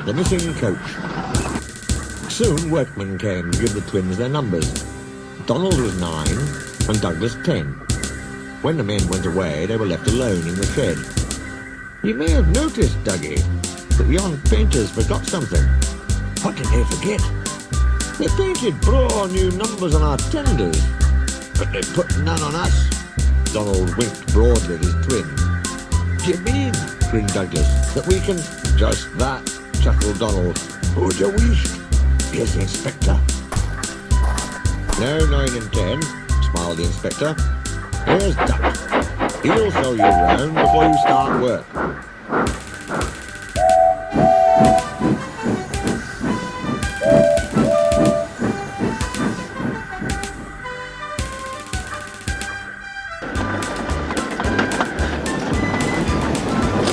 The missing coach. Soon workmen came to give the twins their numbers. Donald was 9 and Douglas 10. When the men went away, they were left alone in the shed. You may have noticed, Dougie, that yon painters forgot something. What did they forget? They painted braw new numbers on our tenders, but they put none on us. Donald winked broadly at his twin. Do you mean, grinned Douglas, that we can... Just that, chuckled Donald. Who'd you wish? Here's the inspector. No 9 and 10, smiled the inspector. Here's Duck. He'll show you round before you start work.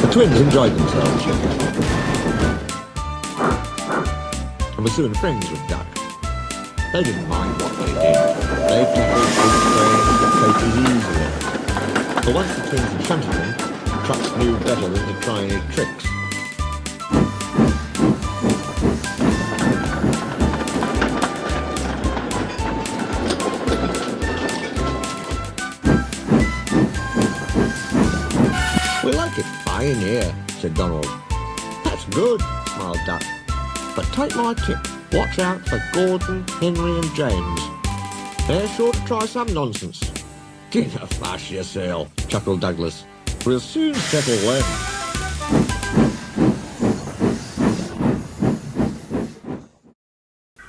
The twins enjoyed themselves and were soon friends with Duck. They didn't mind what they did. They tackled big trains and coaches easily. But once the twins had shunted them, trucks knew better than to try any tricks. We like it fine here, said Donald. That's good, smiled Duck. But take my tip, watch out for Gordon, Henry and James. They're sure to try some nonsense. Get a fash yourself, chuckled Douglas. We'll soon settle them.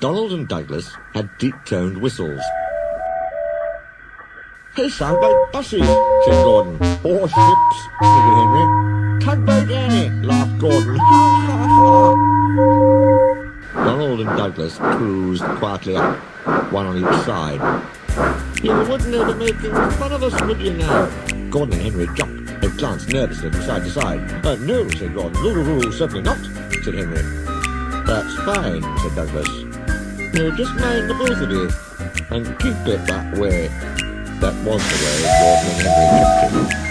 Donald and Douglas had deep-toned whistles. They sound like buses, said Gordon. Or ships, sniggered Henry. Tugboat Annie, laughed Gordon. Ha ha ha! Donald and Douglas cruised quietly up, one on each side. You wouldn't have been making fun of us, would you now? Gordon and Henry jumped and glanced nervously from side to side. No, said Gordon. No, certainly not, said Henry. That's fine, said Douglas. You just mind the both of you, and keep it that way. That was the way Gordon and Henry kept it.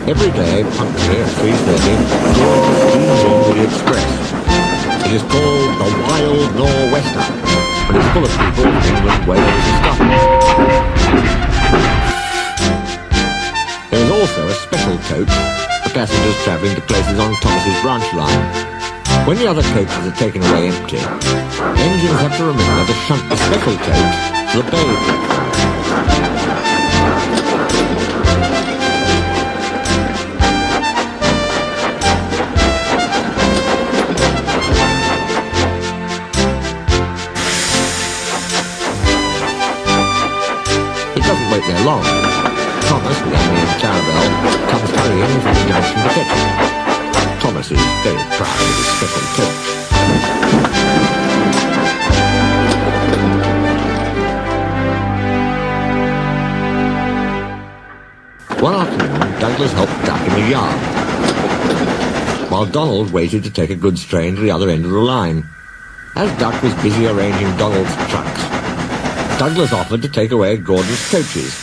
Every day, punctually at 3:30, Gordon tunes in with the Express. It is called the Wild Nor'Wester, and it's full of people from England, Wales and Scotland. There is also a special coach for passengers travelling to places on Thomas's branch line. When the other coaches are taken away empty, engines have to remember to shunt the special coach to the bay platform. It doesn't wait there long. Thomas, with Annie and Clarabelle, comes hurrying from the junction to fetch him. Thomas is very proud of his special coach. One afternoon, Douglas helped Duck in the yard, while Donald waited to take a goods train to the other end of the line. As Duck was busy arranging Donald's trucks, Douglas offered to take away Gordon's coaches.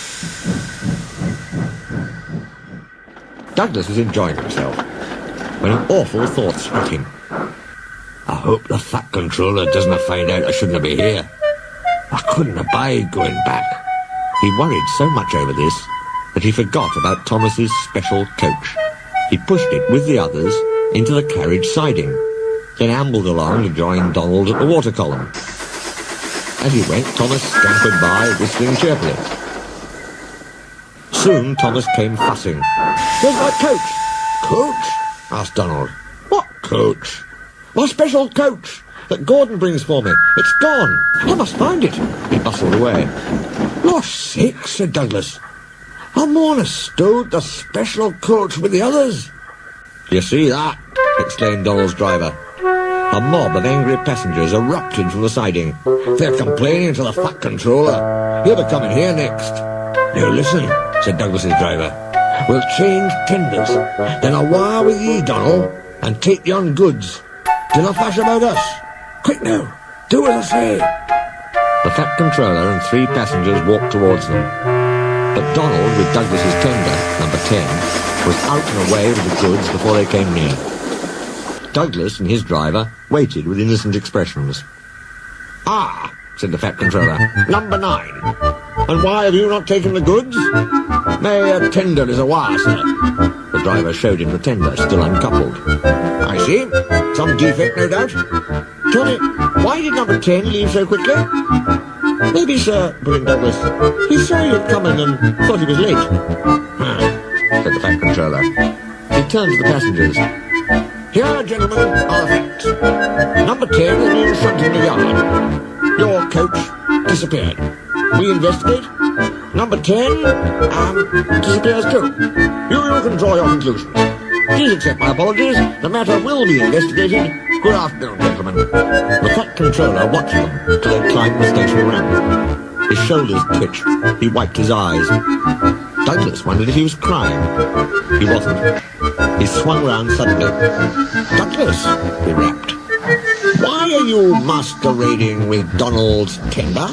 Douglas was enjoying himself when an awful thought struck him. I hope the Fat Controller doesn't find out I shouldn't be here. I couldn't abide going back. He worried so much over this that he forgot about Thomas's special coach. He pushed it with the others into the carriage siding, then ambled along to join Donald at the water column. As he went, Thomas scampered by, whistling cheerfully. Soon Thomas came fussing. Where's my coach? Coach? Asked Donald. What coach? My special coach that Gordon brings for me. It's gone. I must find it. He bustled away. Lost sake, said Douglas. I'm on a stowed the special coach with the others. You see that? Exclaimed Donald's driver. A mob of angry passengers erupted from the siding. They're complaining to the Fat Controller. He'll be coming here next. Now listen, said Douglas's driver. We'll change tenders, then I'll wire with ye, Donald, and take yon goods. Do not fash about us. Quick now, do as I say. The Fat Controller and 3 passengers walked towards them. But Donald, with Douglas's tender, number 10, was out and away with the goods before they came near. Douglas and his driver waited with innocent expressions. "Ah," said the Fat Controller, "number 9. And why have you not taken the goods?" "May a tender is a wire, sir." The driver showed him the tender, still uncoupled. "I see. Some defect, no doubt. Tell me, why did number 10 leave so quickly?" "Maybe, sir," put in Douglas, "he saw you coming and thought he was late." "Huh," said the Fat Controller. He turned to the passengers. "Here, gentlemen, are the facts. Number 10 has been shut in the yard. Your coach disappeared. We investigate. Number 10, disappears too. You can draw your conclusions. Please accept my apologies. The matter will be investigated. Good afternoon, gentlemen." The Fat Controller watched them till they climbed the station ramp. His shoulders twitched. He wiped his eyes. Douglas wondered if he was crying. He wasn't. He swung round suddenly. "Douglas," he rapped, "why are you masquerading with Donald's tender?"